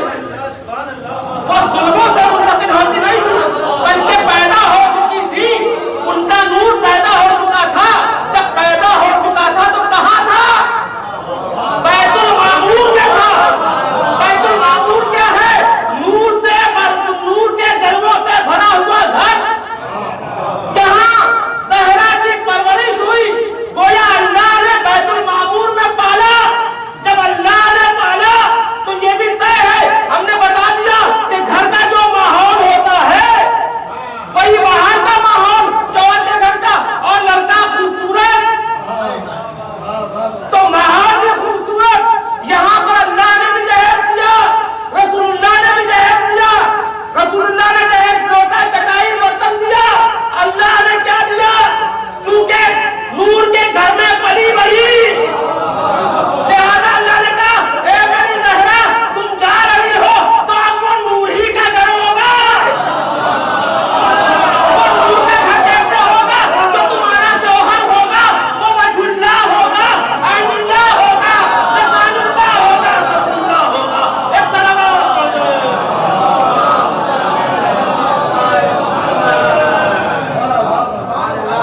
वो सुल्बों से मुंतकिल होती नहीं हुई, बल्कि पैदा हो चुकी थी, उनका नूर पैदा हो चुका था। जब पैदा हो चुका था तो कहाँ था? बैतुल मामूर में था। बैतुल मामूर क्या है? नूर से, नूर के जलवों से भरा हुआ घर, जहाँ ज़हरा की परवरिश हुई। गोया अल्लाह ने बैतुल मामूर में पाला। जब अल्लाह ने पाला तो ये भी तय है, हमने बता दिया कि घर का जो माहौल होता है वही बाहर का माहौल, शौहर के घर का। और लड़का खूबसूरत तो माहौल भी खूबसूरत। यहाँ पर अल्लाह ने भी जहेज दिया, रसूलुल्लाह ने भी जहेज दिया। रसूलुल्लाह ने जहेज लोटा, चटाई, बर्तन दिया। अल्लाह ने क्या दिया? चूंकि नूर के घर में पली बड़ी, लिहाजा अल्लाह ने कहा ए मेरी ज़हरा तुम जा रही हो तो अब वो नूर ही का घर होगा। वो नूर का घर कैसे होगा? जो तुम्हारा शौहर होगा वो वजहुल्लाह होगा, ऐनुल्लाह होगा, लिसानुल्लाह होगा, सफुल्लाह होगा। एक सलावत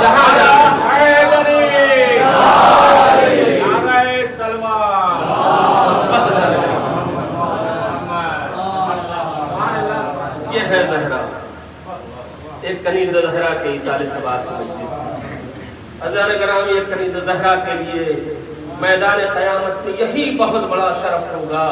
जहां ये है ज़हरा, एक कनीज़ ज़हरा के इसाले से बात मजलिस। अज़ान ग्रामी एक कनीज़ ज़हरा के लिए मैदान क़यामत में यही बहुत बड़ा शरफ होगा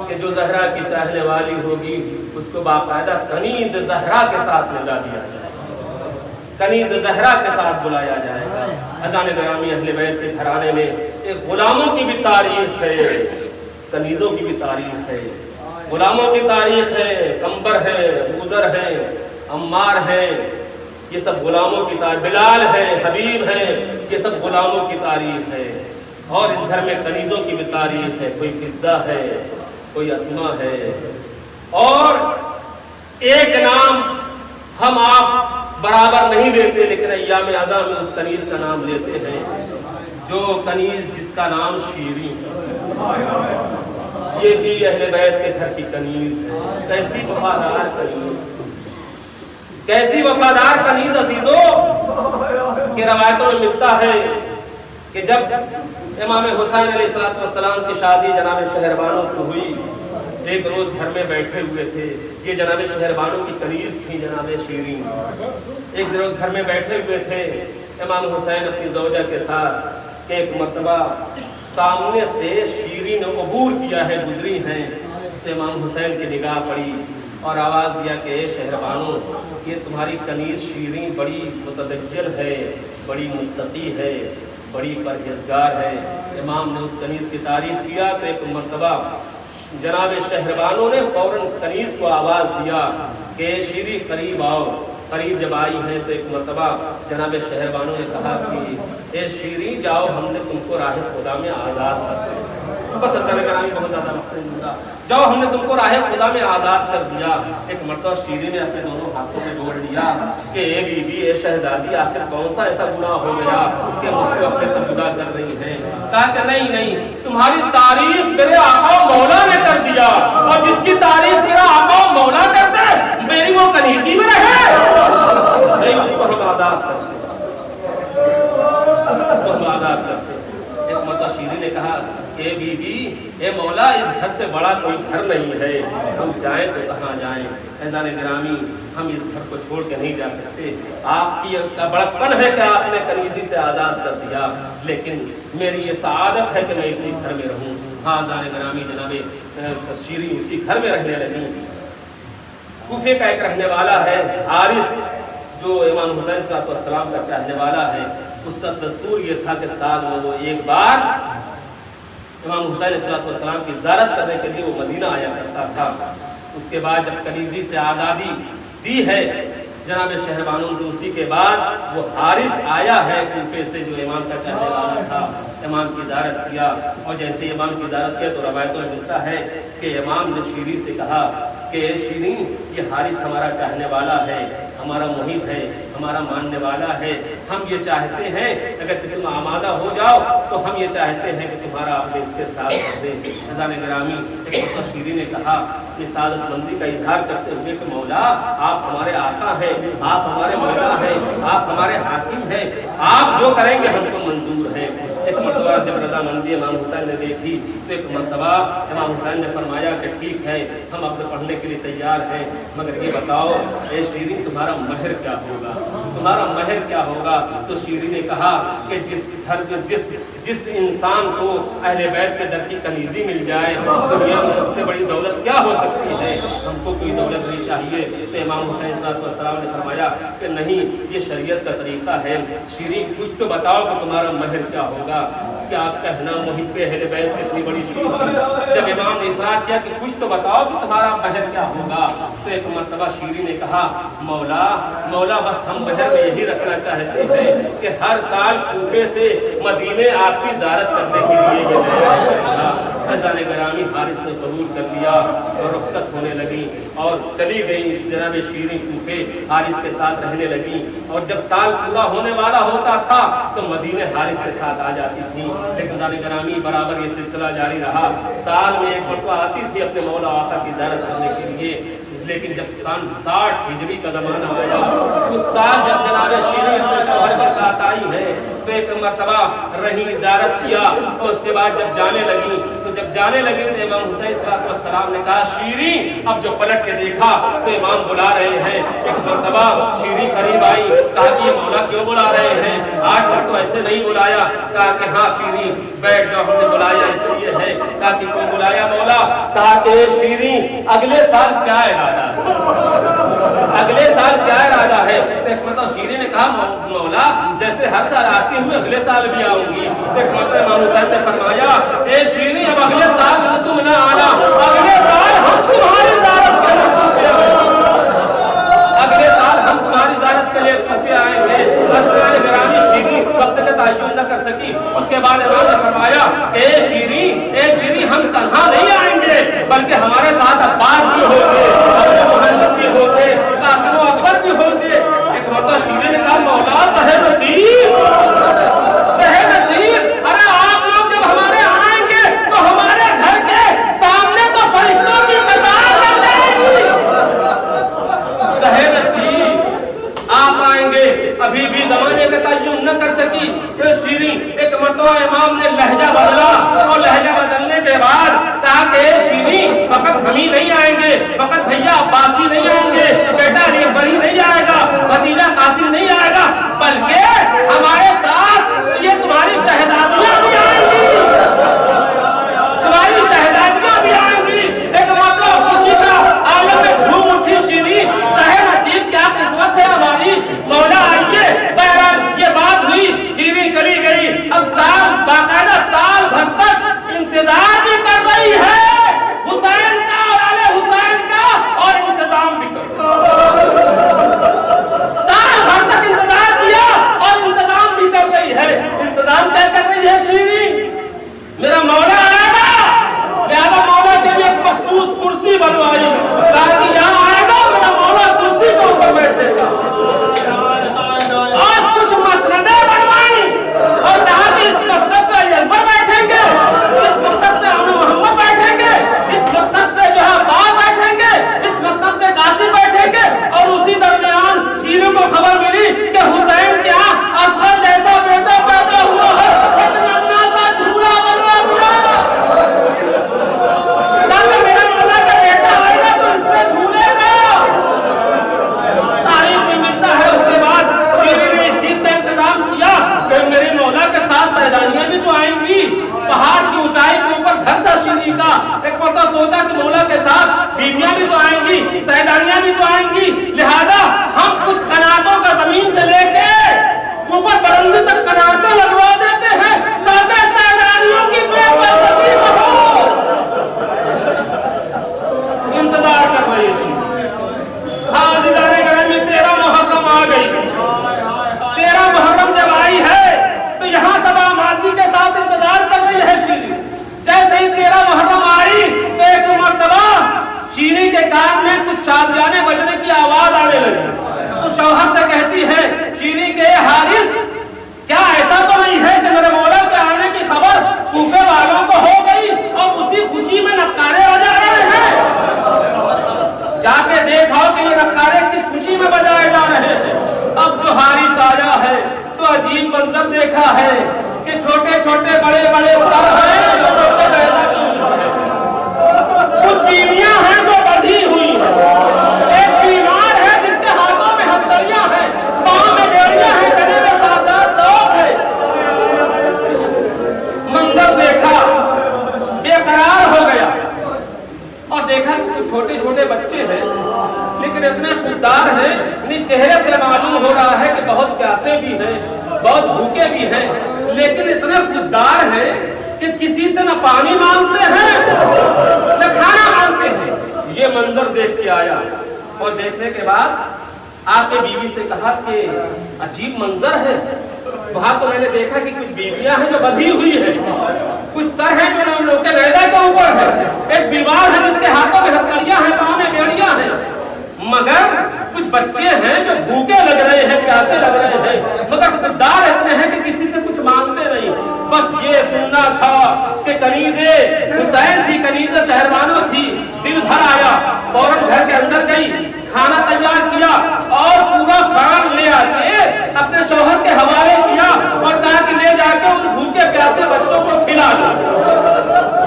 कि जो ज़हरा की चाहने वाली होगी उसको बाकायदा कनीज़ ज़हरा के साथ निदा दिया जाएगा, कनीज़ ज़हरा के साथ बुलाया जाएगा। अज़ान ग्रामी अहले बैत के घराने में एक गुलामों की भी तारीख है, कनीज़ों की भी तारीख है। गुलामों की तारीख है, कंबर है, गुजर है, अम्मार है, ये सब गुलामों की तारीख, बिलाल है, हबीब है, ये सब गुलामों की तारीख है। और इस घर में कनीज़ों की भी तारीख है, कोई फिज़्ज़ा है, कोई अस्मा है। और एक नाम हम आप बराबर नहीं लेते, लेकिन अय्याम अदा में उस कनीज़ का नाम लेते हैं जो कनीज़ जिसका नाम शीरीं है। ये भी अहले बैत के घर की कनीज़ है। कैसी वफादार कनीज़, कैसी वफादार कनीज़ अजीजों के रवायतों में मिलता है कि जब इमाम हुसैन अलैहिस्सलाम की शादी जनाब शहरबानों से हुई, एक रोज घर में बैठे हुए थे, ये जनाब शहरबानों की कनीज़ थी जनाब शीरीं। एक रोज घर में बैठे हुए थे इमाम हुसैन अपनी ज़ौजा के साथ, एक मर्तबा सामने से शीरीं ने अबूर किया है, गुजरी हैं, तो इमाम हुसैन की निगाह पड़ी और आवाज़ दिया कि शहरबानो, ये तुम्हारी कनीज़ शीरीं बड़ी मुतदज्जल है, बड़ी मुत्तकी है, बड़ी परहेजगार है। इमाम ने उस कनीज़ की तारीफ किया तो एक मरतबा जनाब शहरबानों ने फौरन कनीज़ को आवाज़ दिया कि शीरी करीब आओ। करीब जब आई है तो एक मरतबा जनाब शहरबानों ने कहा कि ए शीरी जाओ, हमने तुमको राह खुदा में आज़ाद कर दिया। बस करामी बहुत ज़्यादा वक्त नहीं दूंगा, जाओ हमने तुमको राह खुदा में आज़ाद कर दिया। एक मरतबा शीरी ने अपने दोनों हाथों में जोड़ लिया कि ए बीबी, ए शहजादी, आखिर कौन सा ऐसा गुनाह हो गया कि मुझको अपने से जुदा कर रही है। कहा कि नहीं नहीं, तुम्हारी तारीफ मेरे आका मौला ने कर दिया, और जिसकी तारीफ मेरा आका मौला करते मेरी वो कनीजी में रहे नहीं, उसको हम आज़ाद करते, उसको हम आज़ाद करते। एक मतलब शीरी ने कहा ए बीबी, ए मौला, इस घर से बड़ा कोई घर नहीं है, हम जाएं तो कहाँ जाएं। ऐज़ान गिरामी, हम इस घर को छोड़ के नहीं जा सकते। आपकी बड़प्पन है कि आपने कनीजी से आज़ाद कर दिया, लेकिन मेरी ये सआदत है कि मैं इसी घर में रहूं। हाँ ऐज़ान गिरामी, जनाब शीरी उसी घर में रहने लगी। कूफे का एक रहने वाला है हारिस, जो इमाम हुसैन सलाम का चाहने वाला है। उसका दस्तूर ये था कि साल में वो एक बार इमाम हुसैन सलाम की ज़ियारत करने के लिए वो मदीना आया करता था। उसके बाद जब कनीजी से आज़ादी दी है जनाब शहरबानों ने, उसी के बाद वो हारिस आया है कूफे से, जो इमाम का चाहने वाला था। इमाम की ज़ियारत किया, और जैसे इमाम की ज़ियारत किया तो रवायतों में मिलता है कि इमाम ने शीरी से कहा कि शीरी, ये हारिस हमारा चाहने वाला है, हमारा मुहिब है, हमारा मानने वाला है। हम ये चाहते हैं अगर तुम आमादा हो जाओ तो हम ये चाहते हैं कि तुम्हारा अपने इसके साथ कर दें। ऐज़ान गिरामी, एक शीरी ने कहा अपनी सादतमंदी का इजहार करते हुए कि मौला, आप हमारे आका हैं, आप हमारे मौला हैं, आप हमारे हाकिम हैं, आप जो करेंगे हमको मंजूर है। एक मरतबा जब रजामंदी इमाम हुसैन ने देखी तो एक मरतबा इमाम हुसैन ने फरमाया कि ठीक है, हम अब पढ़ने के लिए तैयार हैं, मगर ये बताओ ए शीरी, तुम्हारा महर क्या होगा, तुम्हारा महर क्या होगा। तो शीरी ने कहा कि जिस इंसान को अहले बैत के दर की कनीजी मिल जाए, दुनिया में उससे बड़ी दौलत क्या हो सकती है, हमको कोई दौलत नहीं चाहिए। तो इमाम हुसैन सलाम ने फरमाया कि नहीं, ये शरीयत का तरीका है। शीरी, कुछ तो बताओ कि तुम्हारा महर क्या होगा। क्या कहना मुहिब अहले बैत कितनी बड़ी चीज है। जब इमाम ने इशरार किया कि कुछ तो बताओ कि तुम्हारा महर क्या होगा, तो एक मरतबा शीरी ने कहा मौला, मौला, बस हम महर में यही रखना चाहते हैं कि हर साल कूफे से मदीने आपकी ज़ियारत करने के लिए ऐज़ान गिरामी हारिस ने कबूल कर लिया और रुखसत होने लगी और चली गई। जनाब शीरी कूफे हारिस के साथ रहने लगी, और जब साल पूरा होने वाला होता था तो मदीने हारिस के साथ आ जाती थी। लेकिन ऐज़ान गिरामी बराबर ये सिलसिला जारी रहा। साल में एक मरतबा आती थी अपने मौला आका की ज़ियारत करने के लिए, लेकिन जब सन 60 हिजरी का ज़माना आया, उस साल जब जनाब शीरी अपने शौहर के साथ आई है तो एक मरतबा रही ज़ियारत किया, और उसके बाद जब जाने लगी तो इमाम हुसैन सलाम ने कहा शीरी, अब जो पलट के देखा तो इमाम बुला रहे हैं। एक मरतबा शीरी करीब आई, कहा कि ये मौला क्यों बुला रहे हैं, आज तक तो ऐसे नहीं बुलाया। कहा कि हाँ शीरी बैठ जाओ, हमने बुलाया इसलिए है। कहा कि क्यों बुलाया मौला। कहा कि शीरी, अगले साल क्या इरादा है, अगले साल क्या इरादा है। एक मतलब शीरी ने कहा मौला, जैसे हर साल आती हूँ अगले साल भी आऊंगी। एक मतलब इमाम हुसैन ने फरमाया ए शीरी, अब अगले साल तुम ना आना, अगले साल हम तुम्हारी ज़ियारत के लिए, अगले साल हम तुम्हारी ज़ियारत के लिए कूफे आएंगे। ऐज़ान गिरामी शीरी वक्त का तय्युम न कर सकी। उसके बाद इमाम ने फरमाया ए शीरी, हम तन्हा नहीं आएंगे, बल्कि हमारे साथ अब्बास भी होंगे, मोहम्मद भी होंगे, कासिम अकबर भी होंगे। एक मरतबा शीरी ने कहा मौला सहे नसीब, अरे आप लोग जब हमारे आएंगे तो हमारे घर के सामने तो फरिश्तों की कतार लग जाएगी। सहे नसीब, आप आएंगे। अभी भी जमाने का तय्युम न कर सकी तो शीरी एक मरतबा इमाम ने लहजा बदला, और लहजा बदलने के बाद कहा कि शीरी, फकत हम ही नहीं आएंगे, फकत भैया अब्बासी नहीं आएंगे, बेटा अली अकबरी नहीं आएगा, भतीजा कासिम नहीं आएगा, बल्कि हमारे साथ ये तुम्हारी शहजादियां भी आएंगी, तुम्हारी शहजादियां भी आएंगी। एक मतलब खुशी का आलम में झूम उठी शीरी, सहे नसीब, क्या किस्मत है हमारी, मौला आइए। बहरहाल ये बात हुई, शीरी चली गई। अब में बजाए जा रहे हैं। अब जो हारिस आया है तो अजीब मंजर देखा है कि छोटे छोटे बड़े बड़े सर हैं जो लोटे पैदा की है। कुछ बीवियां हैं जो बंधी हुई हैं। एक बीमार है जिसके हाथों में हथकड़ियां हैं, पांव में बेड़ियां हैं, गले में कांटेदार नोक है। मंजर देखा, बेकरार हो गया और देखा कि कुछ छोटे छोटे बच्चे हैं लेकिन इतने खुददार हैं, इन्हीं चेहरे से मालूम हो रहा है कि बहुत प्यासे भी हैं, बहुत भूखे भी हैं, लेकिन इतने खुददार हैं कि किसी से न पानी मांगते हैं न खाना मांगते हैं। ये मंजर देख के आया और देखने के बाद आके बीवी से कहा कि अजीब मंजर है। वहां तो मैंने देखा कि कुछ बीवियां हैं जो बंधी हुई है, कुछ सर हैं जो लोटे पैदा के ऊपर है, एक बीमार है जिसके हाथों में हथकड़ियां हैं, पांव में बेड़ियां हैं, मगर कुछ बच्चे हैं जो भूखे लग रहे हैं, प्यासे लग रहे हैं, मगर खुददार इतने हैं कि किसी से कुछ मांगते नहीं। बस ये सुनना था कि कनीज़े हुसैन थी, कनीज़े शहरबानो थी। दिल भर आया, फौरन घर के अंदर गई, खाना तैयार किया और पूरा खाना ले आके अपने शौहर के हवाले किया और कहा कि ले जाके उन भूखे प्यासे बच्चों को खिला दो,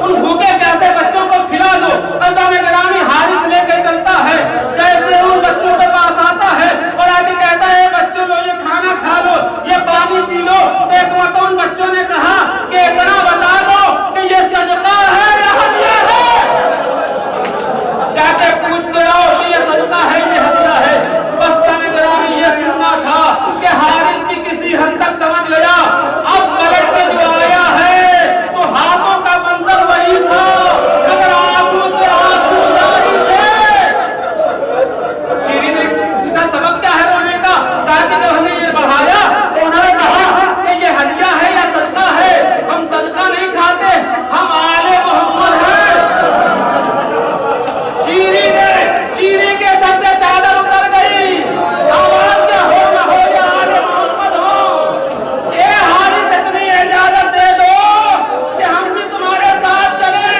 उन भूखे प्यासे बच्चों को खिला दो। अज़ान गिरामी हारिस लेके चलता है, जैसे उन बच्चों के पास आता है और आके कहता है बच्चों लो ये खाना खा लो, ये पानी पी लो। तो एक मत उन बच्चों ने कहा कि इतना बता दो कि ये सदका है या हदिया है। जाके पूछ के आओ कि ये सदका है ये हदिया है। बस अज़ान गिरामी ये सुनना था कि हारिस भी किसी हद तक समझ गया। अब पलट के जो आया है तो हाथों का मंजर वही था मगर आंखों से आंसू जारी थे। शीरी ने पूछा सबब क्या है रोने का? ताकि जब हमने ये बढ़ाया तो उन्होंने कहा कि ये हदिया है या सदका है। हम सदका नहीं खाते, हम आले मोहम्मद हैं। शीरी के सच्चे चादर उतर गई। आवाज क्या हो ना हो या आले मोहम्मद हो। ए हारिस इतनी इजाजत दे दो कि हम भी तुम्हारे साथ चले।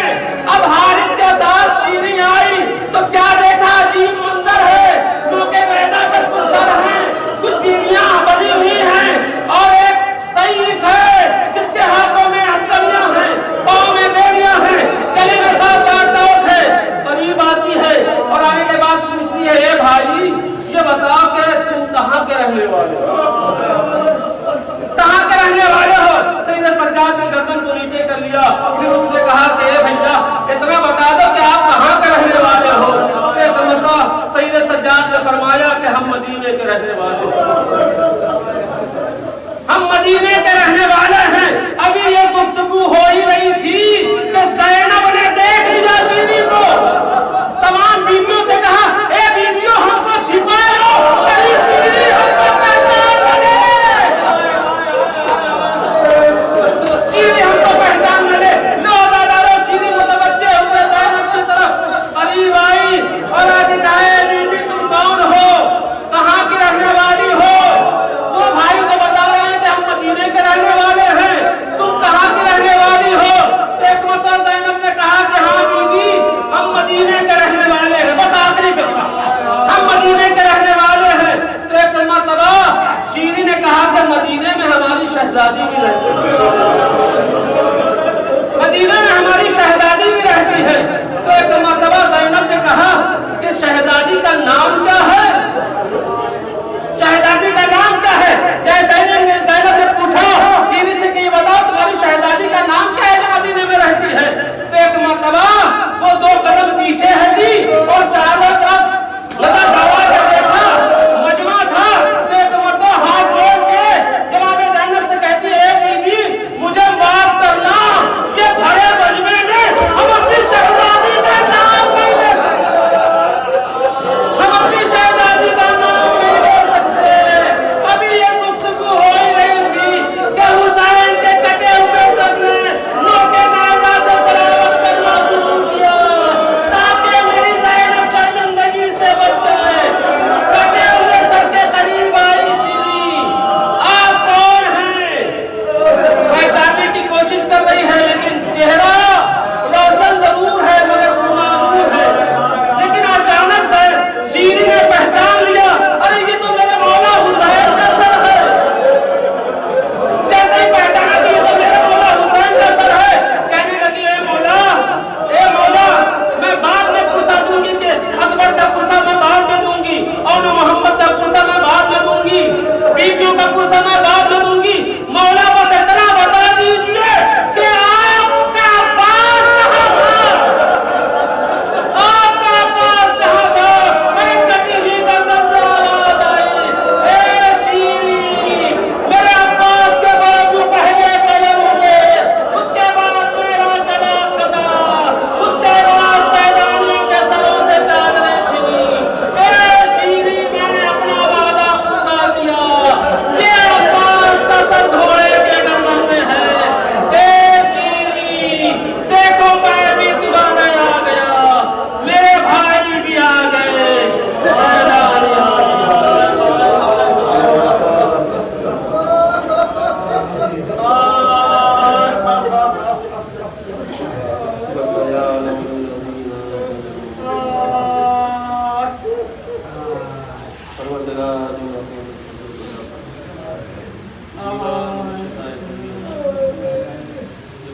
अब हारिस के साथ शीरी आई तो क्या देखा अजीब मंजर है। लोके पैदा कर कुछ सर हैं, कुछ बीवियां बंधी हुई हैं और एक सईफ है जिसके हाथों में हथकड़ियां हैं, पांव में बेड़ियां हैं, गले में कांटेदार नोक है। करीब आती है और आने के बाद पूछती है ए भाई ये बताओ कि तुम कहाँ के रहने वाले हो, कहाँ के रहने वाले हो। सैयद सज्जाद ने गर्दन को नीचे कर लिया, फिर उसने कहा कि ए भैया इतना बता दो कि आप कहाँ के रहने वाले हो। तो सैयद सज्जाद ने फरमाया कि हम मदीने के रहने वाले हैं, हम मदीने के रहने वाले हैं। अभी ये गुफ्तगू हो ही रही थी कि ज़ैनब ने देख लिया शीरी को। तमाम बीवियों से कहा ए बीवियों हमको छिपा लो, कहीं शीरी हमको पहचान न ले, शीरी हमको पहचान न ले। लो दादारो शीरी मुतवज्जे हुए ज़ैनब की तरफ करीब आई और आगे कहा बीबी तुम कौन हो, कहाँ की रहने वाली हो। वो भाई तो बता रहे हैं कि हम मदीने के रहने वाले हैं, तुम कहाँ की रहने वाली हो। तो एक मतलब ज़ैनब ने कहा कि हाँ बीबी हम मदीने के रहने वाले हैं। बस आखिरी फिक्रा, हम मदीने के रहने वाले हैं। तो एक मरतबा शीरी ने कहा कि मदीने में हमारी शहजादी भी रहती है, मदीने में हमारी शहजादी भी रहती है। तो एक मरतबा ज़ैनब ने कहा कि शहजादी का नाम क्या है, शहजादी का नाम क्या है। ज़ैनब ने पूछा शीरी से कि ये बताओ तुम्हारी शहजादी का नाम क्या है जो मदीने में रहती है। तो एक मरतबा वो 2 कदम पीछे हटी और चारों तरफ लगा दवा के देखा, मजमा था। तो एक मरतबा हाथ जोड़ के जनाब ज़ैनब से कहती है बीबी मुझे माफ करना, ये भरे मजमे में हम अपनी शहजादी का नाम नहीं ले सकते, हम अपनी शहजादी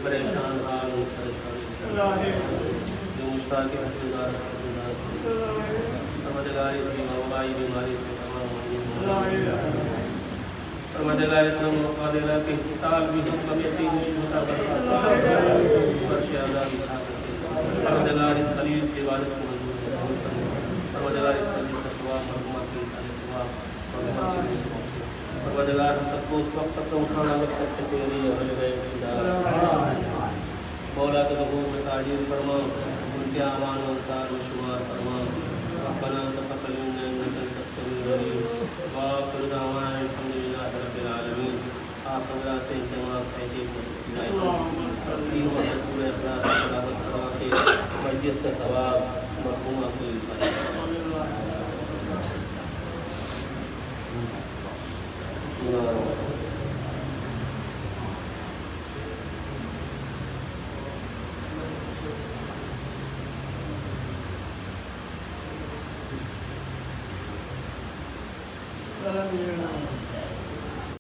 परेशान हाल जो मुश्ताक के हकदार परवरदिगार इसकी वबाई बीमारी से परवरदिगार इतना मौका दे रहा कि साल भी हम कभी ऐसे ही मुश्किल परवरदिगार इस खलील से इबादत को मंजूर परवरदिगार इस खलील का सवाब मरहुमा के सारे सवाब परवरदिगार हम सबको उस वक्त तक उठाना वक्त तक तेरी अहल बैत मौला के ज़हूर में ताजीर फरमा उनके आमान व अंसार व शुमार फरमा रब्बना तक़ब्बल मिन्ना इन्नका अंतस समीउल अलीम व आखिरु दअवाना अल्हम्दुलिल्लाहि रब्बिल आलमीन। आप हमरा से इल्तिमास है कि तीन वक्त सूरह इखलास की तिलावत करवा के मजलिस का सवाब मरहुमा को इरशाद Alhamdulillah.